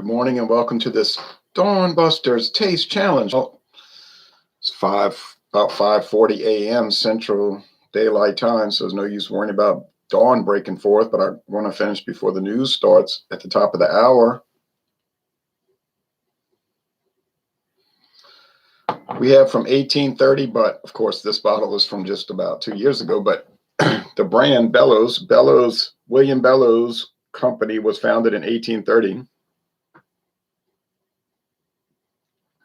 Good morning and welcome to this Dawn Busters Taste Challenge. It's about 5:40 a.m. Central Daylight Time, so there's no use worrying about dawn breaking forth, but I want to finish before the news starts at the top of the hour. We have from 1830, but of course this bottle is from just about 2 years ago, but the brand Bellows, William Bellows Company was founded in 1830.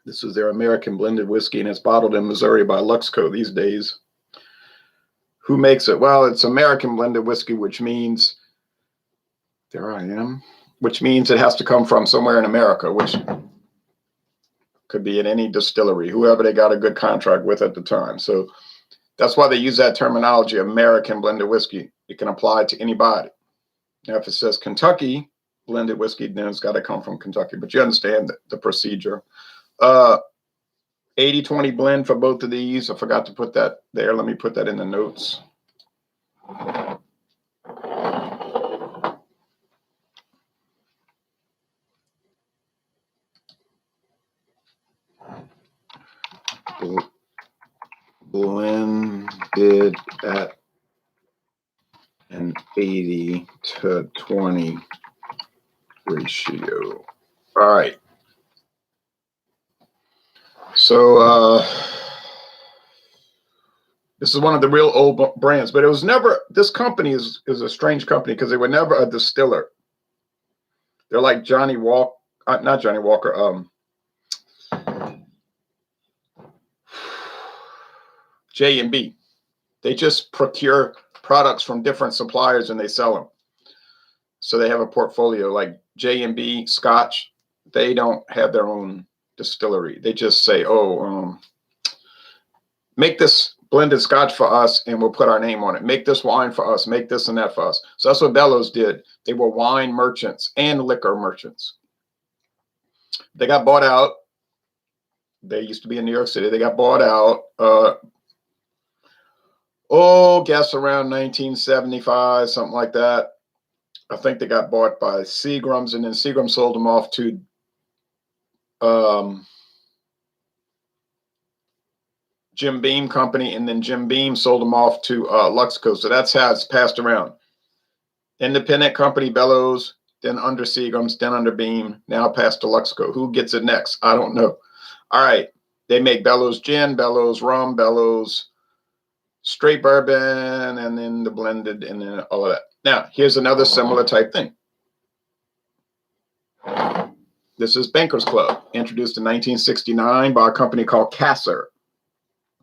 This is their American blended whiskey, and it's bottled in Missouri by Luxco these days. Who makes it? Well, it's American blended whiskey, which means, which means it has to come from somewhere in America, which could be in any distillery, whoever they got a good contract with at the time. So that's why they use that terminology, American blended whiskey. It can apply to anybody. Now, if it says Kentucky blended whiskey, then it's got to come from Kentucky, but you understand the procedure. 80-20 blend for both of these. I forgot to put that there. Let me put that in the notes. Blended at an 80-20 ratio. All right. So this is one of the real old brands, but it was never, this company is a strange company because they were never a distiller. They're like Johnny Walker, not Johnny Walker, J&B. They just procure products from different suppliers and they sell them. So they have a portfolio like J&B Scotch. They don't have their own distillery. They just say, make this blended Scotch for us and we'll put our name on it. Make this wine for us. Make this and that for us. So that's what Bellows did. They were wine merchants and liquor merchants. They got bought out. They used to be in New York City. They got bought out. Guess around 1975, something like that. I think they got bought by Seagram's, and then Seagram sold them off to Jim Beam Company, and then Jim Beam sold them off to Luxco. So that's how it's passed around. Independent company, Bellows, then under Seagram's, then under Beam, now passed to Luxco. Who gets it next? I don't know. All right. They make Bellows gin, Bellows rum, Bellows straight bourbon, and then the blended, and then all of that. Now, here's another similar type thing. This is Banker's Club, introduced in 1969 by a company called Kasser.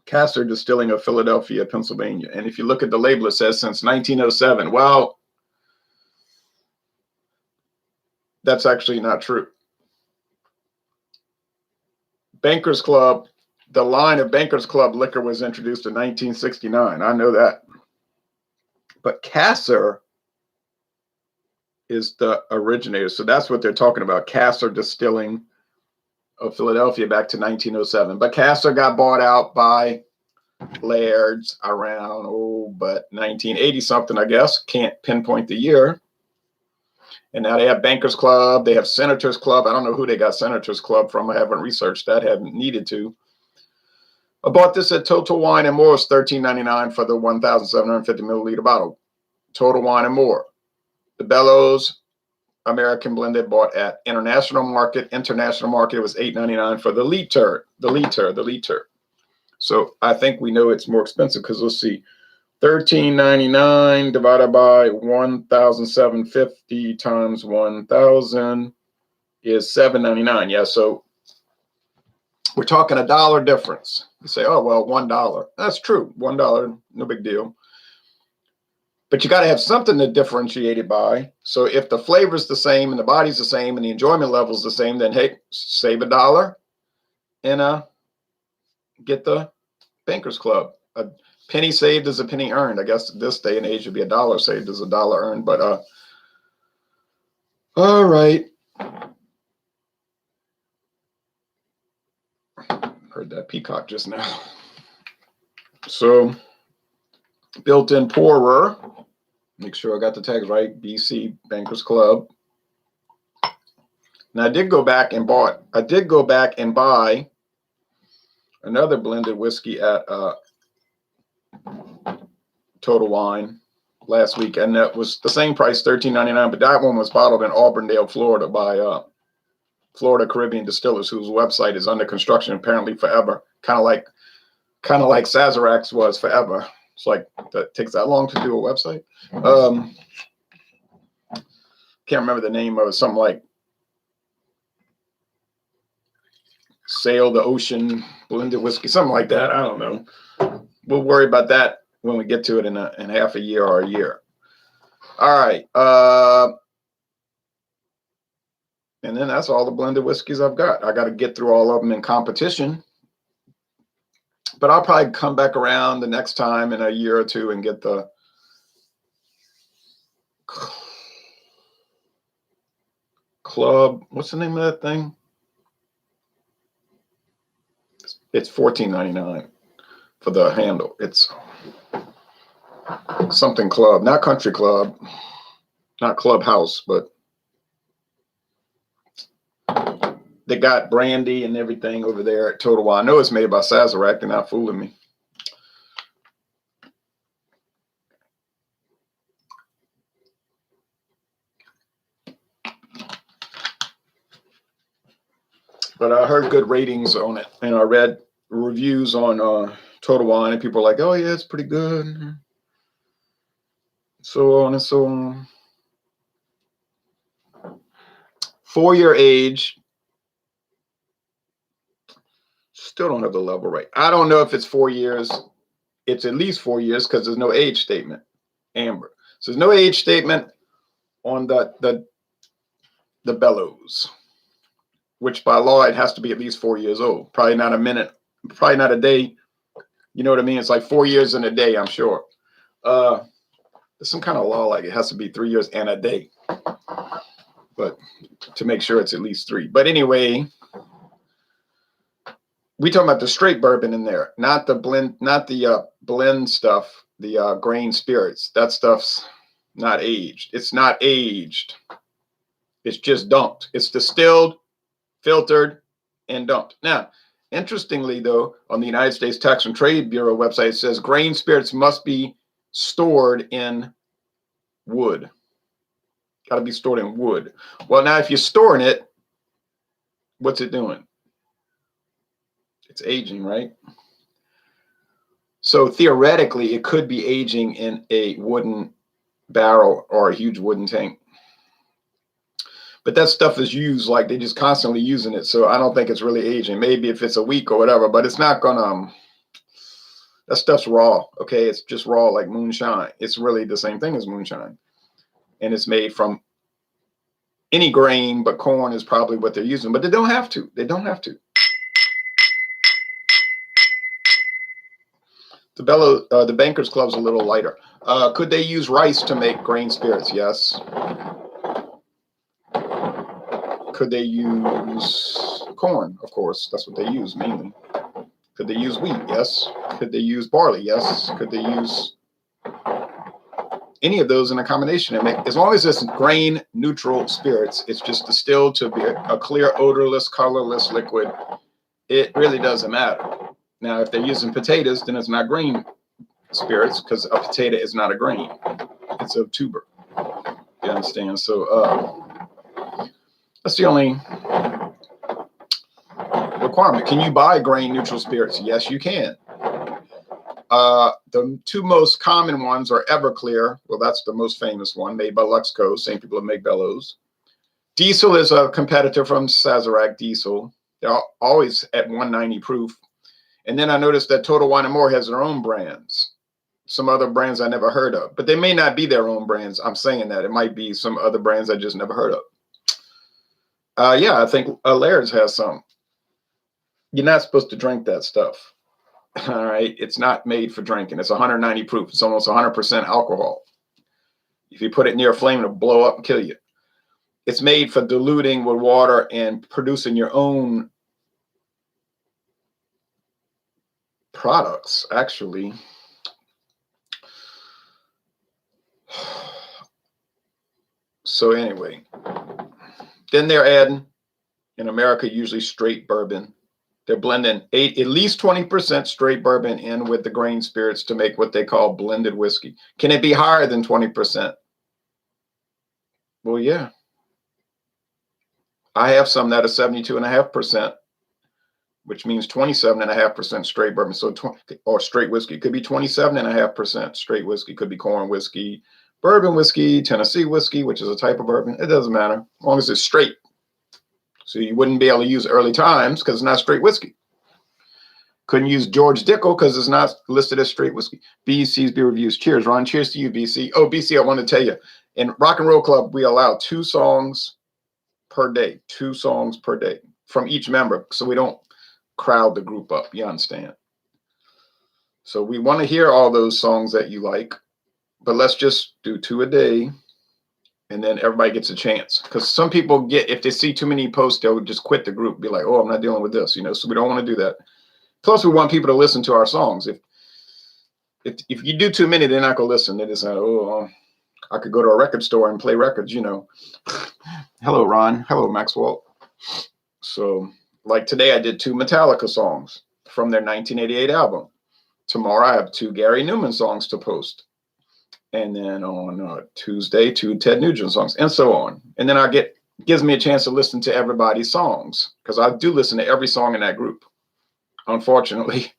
Kasser Distilling of Philadelphia, Pennsylvania. And if you look at the label, it says since 1907. Well, that's actually not true. Banker's Club, the line of Banker's Club liquor was introduced in 1969. I know that. But Kasser is the originator. So that's what they're talking about. Kasser Distilling of Philadelphia back to 1907. But Kasser got bought out by Laird's around, 1980 something, I guess. Can't pinpoint the year. And now they have Banker's Club. They have Senator's Club. I don't know who they got Senator's Club from. I haven't researched that. Haven't needed to. I bought this at Total Wine & More. It's $13.99 for the 1,750 milliliter bottle. Total Wine & More. The Bellows American blended bought at International Market. International Market was $8.99 for the liter. So I think we know it's more expensive because let's see, $13.99 divided by 1,750 times 1,000 is $7.99. Yeah, so we're talking $1 difference. You say, oh well, $1. That's true, $1, no big deal. But you got to have something to differentiate it by. So if the flavor's the same and the body's the same and the enjoyment level's the same, then hey, save $1 and get the Banker's Club. A penny saved is a penny earned. I guess this day and age would be $1 saved is $1 earned. But all right. Heard that peacock just now. So built-in pourer. Make sure I got the tags right. BC Banker's Club. And I did go back and buy another blended whiskey at Total Wine last week, and that was the same price, $13.99, but that one was bottled in Auburndale, Florida by Florida Caribbean Distillers, whose website is under construction apparently forever, kind of like Sazerac's was forever. It's like, that takes that long to do a website. Can't remember the name of it, something like Sail the Ocean Blended Whiskey, something like that. I don't know. We'll worry about that when we get to it in half a year or a year. All right. And then that's all the blended whiskeys I've got. I got to get through all of them in competition. But I'll probably come back around the next time in a year or two and get the club. What's the name of that thing? It's $14.99 for the handle. It's something club, not country club, not clubhouse, but they got brandy and everything over there at Total Wine. I know it's made by Sazerac. They're not fooling me. But I heard good ratings on it, and I read reviews on Total Wine, and people are like, "Oh yeah, it's pretty good." So on and so on. 4-year age. Still don't have the level right. I don't know if it's 4 years. It's at least 4 years because there's no age statement. Amber. So there's no age statement on the Bellows, which by law it has to be at least 4 years old. Probably not a minute. Probably not a day. You know what I mean? It's like 4 years and a day, I'm sure. There's some kind of law like it has to be 3 years and a day, but to make sure it's at least 3. But anyway, we talking about the straight bourbon in there, not the blend, not the blend stuff, the grain spirits. That stuff's not aged. It's not aged. It's just dumped. It's distilled, filtered, and dumped. Now, interestingly, though, on the United States Tax and Trade Bureau website, it says grain spirits must be stored in wood. Got to be stored in wood. Well, now, if you're storing it, what's it doing? It's aging, right? So theoretically, it could be aging in a wooden barrel or a huge wooden tank. But that stuff is used, like they just constantly using it. So I don't think it's really aging. Maybe if it's a week or whatever, but it's not gonna, that stuff's raw. Okay, it's just raw like moonshine. It's really the same thing as moonshine. And it's made from any grain, but corn is probably what they're using. But they don't have to. They don't have to. The Bellows, the Bankers Club's a little lighter. Could they use rice to make grain spirits? Yes. Could they use corn? Of course, that's what they use mainly. Could they use wheat? Yes. Could they use barley? Yes. Could they use any of those in a combination? And make, as long as it's grain neutral spirits, it's just distilled to be a clear, odorless, colorless liquid. It really doesn't matter. Now, if they're using potatoes, then it's not grain spirits because a potato is not a grain. It's a tuber. You understand? So that's the only requirement. Can you buy grain neutral spirits? Yes, you can. The two most common ones are Everclear. Well, that's the most famous one, made by Luxco, same people that make Bellows. Diesel is a competitor from Sazerac Diesel. They're always at 190 proof. And then I noticed that Total Wine & More has their own brands. Some other brands I never heard of. But they may not be their own brands. I'm saying that. It might be some other brands I just never heard of. Yeah, I think Laird's has some. You're not supposed to drink that stuff. All right. It's not made for drinking. It's 190 proof. It's almost 100% alcohol. If you put it near a flame, it'll blow up and kill you. It's made for diluting with water and producing your own products, actually. So anyway, then they're adding In America, usually straight bourbon. They're blending at least 20% straight bourbon in with the grain spirits to make what they call blended whiskey. Can it be higher than 20%? Well, yeah. I have some that are 72.5%, which means 27.5% straight bourbon. So, or straight whiskey. Could be 27.5% straight whiskey. Could be corn whiskey, bourbon whiskey, Tennessee whiskey, which is a type of bourbon. It doesn't matter as long as it's straight. So you wouldn't be able to use early times because it's not straight whiskey. Couldn't use George Dickel because it's not listed as straight whiskey. BC's beer reviews. Cheers, Ron. Cheers to you, BC. Oh, BC, I want to tell you, in Rock and Roll Club, we allow 2 songs per day, 2 songs per day from each member. So we don't crowd the group up. You understand? So we want to hear all those songs that you like, but let's just do 2 a day. And then everybody gets a chance, because some people get, if they see too many posts, they'll just quit the group, be like, oh, I'm not dealing with this, so we don't want to do that. Plus, we want people to listen to our songs. If you do too many, they're not going to listen. They just say, oh, I could go to a record store and play records, Hello, Ron. Hello, Maxwell. So, like today, I did 2 Metallica songs from their 1988 album. Tomorrow, I have 2 Gary Newman songs to post. And then on Tuesday, 2 Ted Nugent songs, and so on. And then gives me a chance to listen to everybody's songs, because I do listen to every song in that group. Unfortunately,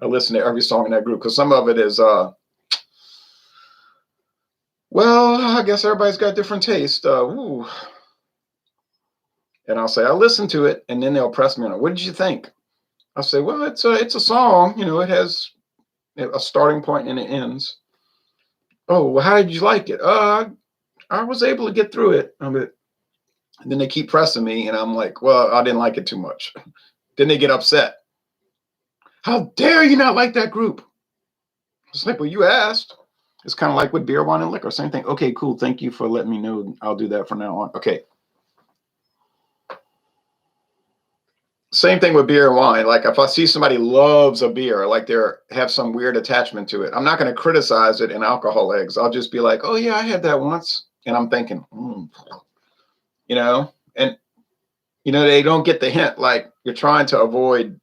I listen to every song in that group because some of it is, well, I guess everybody's got different taste. And I'll say, I listened to it, and then they'll press me on it. What did you think? I'll say, well, it's a song. It has a starting point and it ends. Oh, well, how did you like it? I was able to get through it. And then they keep pressing me, and I'm like, well, I didn't like it too much. Then they get upset. How dare you not like that group? It's like, well, you asked. It's kind of like with beer, wine, and liquor. Same thing. Okay, cool. Thank you for letting me know. I'll do that from now on. Okay. Same thing with beer and wine. Like if I see somebody loves a beer, like they have some weird attachment to it, I'm not going to criticize it in Alcohol Eggs. I'll just be like, oh yeah, I had that once. And I'm thinking, and they don't get the hint. Like you're trying to avoid.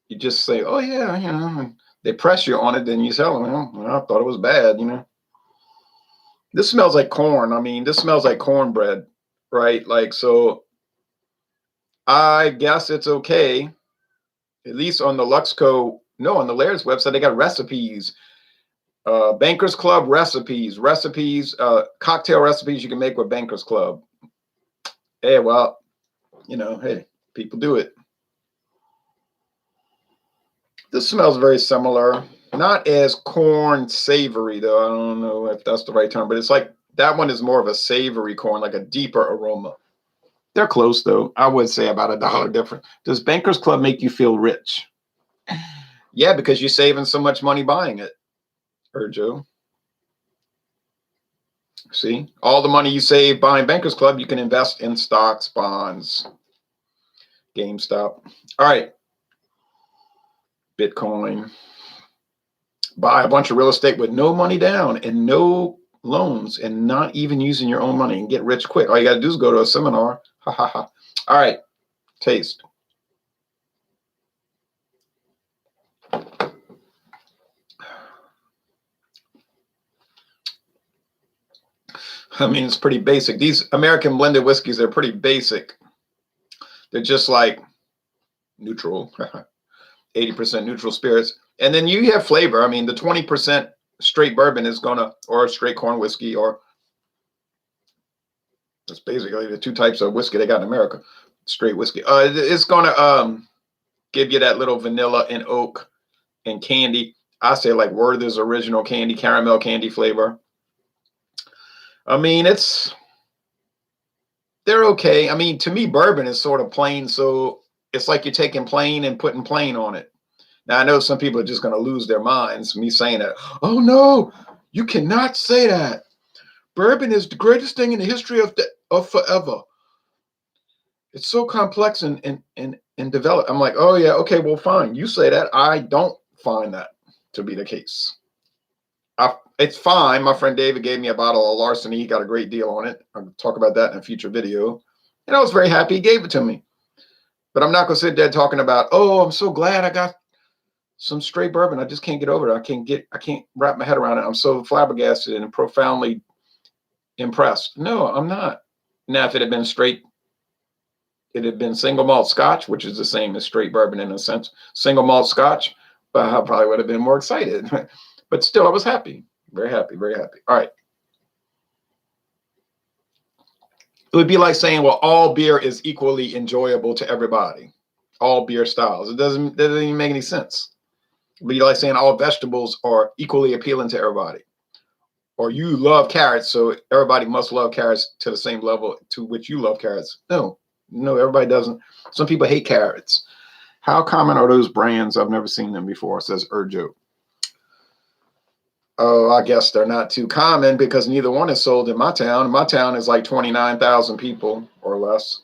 You just say, oh yeah, and they press you on it. Then you tell them, I thought it was bad. This smells like corn. I mean, this smells like cornbread, right? Like, so I guess it's okay. At least on the Luxco, no, on the Laird's website, they got recipes, Bankers Club recipes, cocktail recipes you can make with Bankers Club. Hey, well, hey, people do it. This smells very similar. Not as corn savory, though. I don't know if that's the right term, but it's like that one is more of a savory corn, like a deeper aroma. They're close, though. I would say about $1 different. Does Bankers Club make you feel rich? Yeah, because you're saving so much money buying it, Joe. See, all the money you save buying Bankers Club, you can invest in stocks, bonds, GameStop. All right. Bitcoin. Buy a bunch of real estate with no money down and no loans and not even using your own money and get rich quick. All you got to do is go to a seminar. Ha ha ha. All right. Taste. I mean, it's pretty basic. These American blended whiskeys, they're pretty basic. They're just like neutral, 80% neutral spirits. And then you have flavor. I mean, the 20% straight bourbon is or straight corn whiskey, or that's basically the 2 types of whiskey they got in America. Straight whiskey. It's gonna give you that little vanilla and oak and candy. I say like Werther's original candy, caramel candy flavor. I mean, they're okay. I mean, to me, bourbon is sort of plain, so it's like you're taking plain and putting plain on it. Now, I know some people are just going to lose their minds, me saying that. Oh, no, you cannot say that. Bourbon is the greatest thing in the history of forever. It's so complex and developed. I'm like, oh, yeah, okay, well, fine. You say that. I don't find that to be the case. It's fine. My friend David gave me a bottle of Larceny. He got a great deal on it. I'll talk about that in a future video. And I was very happy he gave it to me. But I'm not going to sit there talking about, oh, I'm so glad I got some straight bourbon. I just can't get over it. I can't wrap my head around it. I'm so flabbergasted and profoundly impressed. No, I'm not. Now, if it had been straight, it had been single malt scotch, which is the same as straight bourbon in a sense, single malt scotch, but I probably would have been more excited. But still, I was happy. Very happy, very happy. All right. It would be like saying, well, all beer is equally enjoyable to everybody. All beer styles. It doesn't even make any sense. It would be like saying all vegetables are equally appealing to everybody. Or you love carrots, so everybody must love carrots to the same level to which you love carrots. No, everybody doesn't. Some people hate carrots. How common are those brands? I've never seen them before, says Urjo. Oh, I guess they're not too common because neither one is sold in my town. My town is like 29,000 people or less.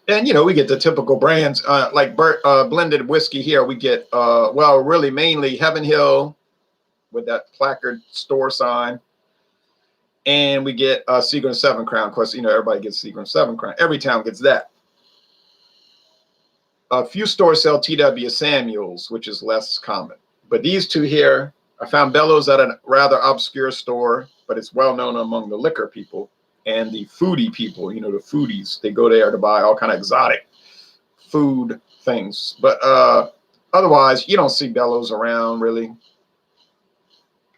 And, we get the typical brands like blended whiskey here. We get, really mainly Heaven Hill with that placard store sign. And we get Seagram 7 Crown. Of course, everybody gets Seagram 7 Crown. Every town gets that. A few stores sell TW Samuels, which is less common. But these two here, I found Bellows at a rather obscure store, but it's well known among the liquor people and the foodie people. The foodies, they go there to buy all kind of exotic food things. But otherwise, you don't see Bellows around really.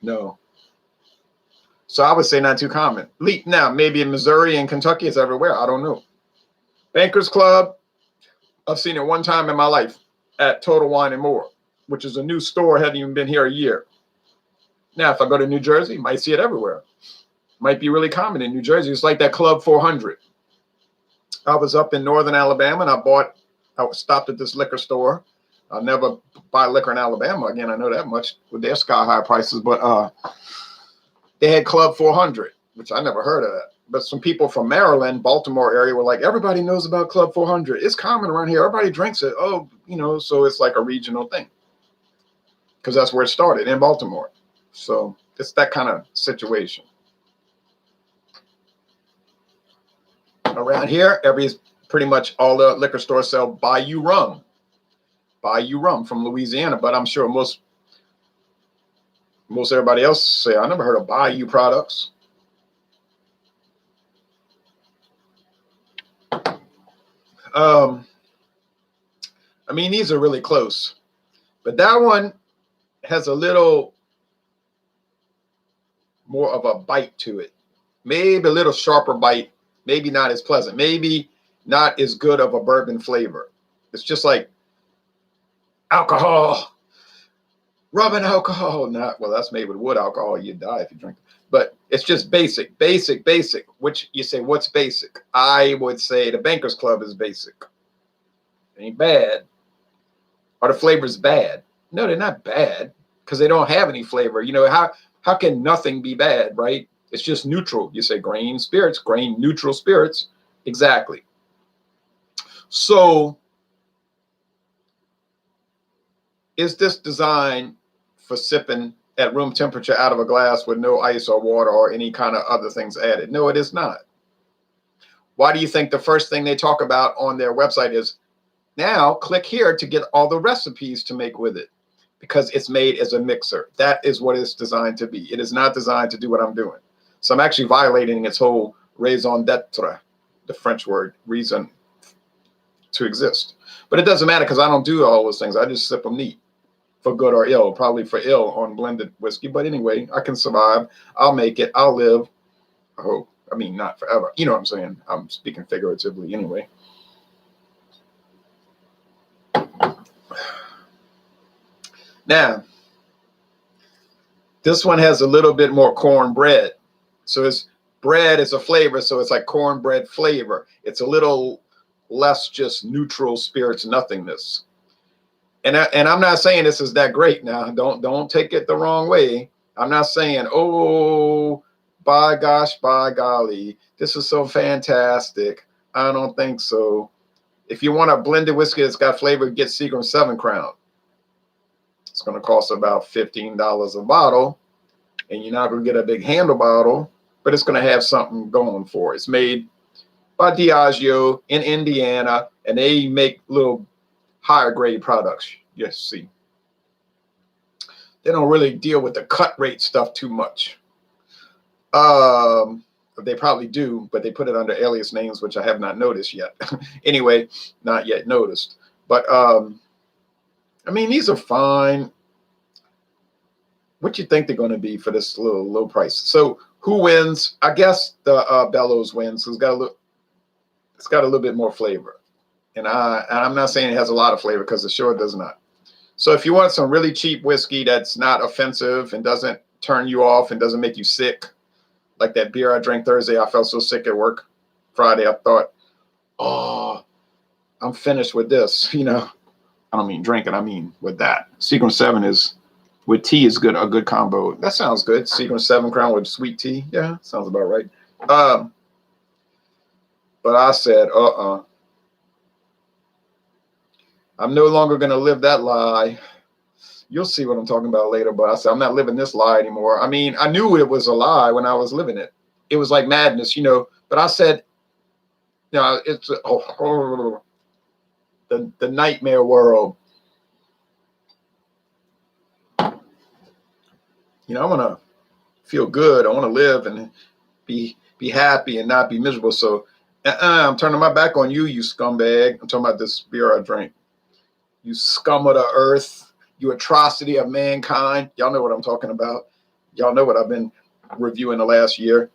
No. So I would say not too common. Now, maybe in Missouri and Kentucky, it's everywhere. I don't know. Bankers Club, I've seen it one time in my life at Total Wine and More, which is a new store. Hadn't even been here a year. Now, if I go to New Jersey, might see it everywhere. Might be really common in New Jersey. It's like that Club 400. I was up in northern Alabama and I stopped at this liquor store. I'll never buy liquor in Alabama again. I know that much with their sky high prices, but they had Club 400, which I never heard of that. But some people from Maryland, Baltimore area were like, everybody knows about Club 400. It's common around here. Everybody drinks it. Oh, so it's like a regional thing because that's where it started in Baltimore. So it's that kind of situation. Around here, pretty much all the liquor stores sell Bayou rum. Bayou rum from Louisiana, but I'm sure most everybody else say, I never heard of Bayou products. These are really close, but that one has a little more of a bite to it. Maybe a little sharper bite, maybe not as pleasant, maybe not as good of a bourbon flavor. It's just like alcohol, rum and alcohol. That's made with wood alcohol. You'd die if you drink it. But it's just basic. Which you say, what's basic? I would say the Bankers Club is basic. It ain't bad. Are the flavors bad? No, they're not bad because they don't have any flavor. How can nothing be bad, right? It's just neutral. You say grain neutral spirits. Exactly. So is this designed for sipping at room temperature out of a glass with no ice or water or any kind of other things added? No, it is not. Why do you think the first thing they talk about on their website is, now click here to get all the recipes to make with it? Because it's made as a mixer. That is what it's designed to be. It is not designed to do what I'm doing. So I'm actually violating its whole raison d'etre, the French word, reason to exist. But it doesn't matter because I don't do all those things. I just sip them neat, for good or ill, probably for ill on blended whiskey. But anyway, I can survive. I'll make it. I'll live. I hope. Not forever. You know what I'm saying? I'm speaking figuratively anyway. Now, this one has a little bit more cornbread. So it's bread is a flavor, so it's like cornbread flavor. It's a little less just neutral spirits nothingness. And I'm not saying this is that great now. Don't take it the wrong way. I'm not saying, oh, by gosh, by golly, this is so fantastic. I don't think so. If you want a blended whiskey that's got flavor, get Seagram 7 Crown. It's going to cost about $15 a bottle, and you're not going to get a big handle bottle, but it's going to have something going for it. It's made by Diageo in Indiana, and they make little higher grade products. Yes, see. They don't really deal with the cut rate stuff too much. They probably do, but they put it under alias names, which I have not noticed yet. Anyway, not yet noticed. But I mean, these are fine. What you think they're going to be for this little low price? So who wins? I guess the Bellows wins. It's got a little bit more flavor, and I'm not saying it has a lot of flavor because it sure does not. So if you want some really cheap whiskey that's not offensive and doesn't turn you off and doesn't make you sick, like that beer I drank Thursday, I felt so sick at work. Friday, I thought, oh, I'm finished with this. You know, I don't mean drinking. I mean with that. Sequence 7 is with tea is good. A good combo. That sounds good. Sequence 7 crown with sweet tea. Yeah, sounds about right. But I said, I'm no longer going to live that lie. You'll see what I'm talking about later, but I said, I'm not living this lie anymore. I mean, I knew it was a lie when I was living it. It was like madness, you know, but I said, you know, it's the nightmare world. You know, I want to feel good. I want to live and be happy and not be miserable. So I'm turning my back on you, you scumbag. I'm talking about this beer I drank. You scum of the earth. You atrocity of mankind. Y'all know what I'm talking about. Y'all know what I've been reviewing the last year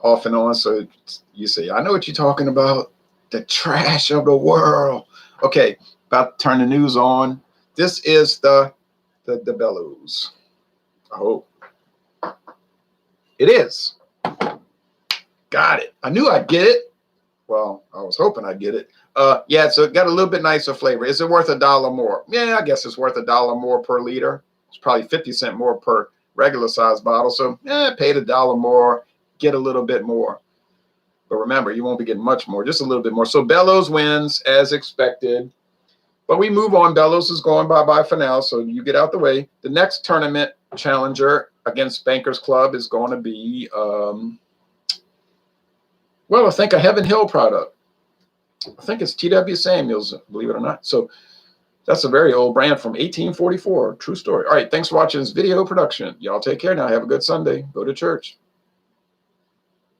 off and on. So you say, I know what you're talking about. The trash of the world. Okay, about to turn the news on. This is the Bellows. I hope. It is. Got it. I knew I'd get it. Well, I was hoping I'd get it. Yeah, so it got a little bit nicer flavor. Is it worth $1 more? Yeah, I guess it's worth $1 more per liter. It's probably 50 cents more per regular size bottle. So paid $1 more, get a little bit more. But remember, you won't be getting much more, just a little bit more. So Bellows wins as expected. But we move on. Bellows is going bye-bye for now, so you get out the way. The next tournament challenger against Bankers Club is going to be, well, I think a Heaven Hill product. I think it's T.W. Samuels, believe it or not. So that's a very old brand from 1844. True story. All right, thanks for watching this video production. Y'all take care now. Have a good Sunday. Go to church.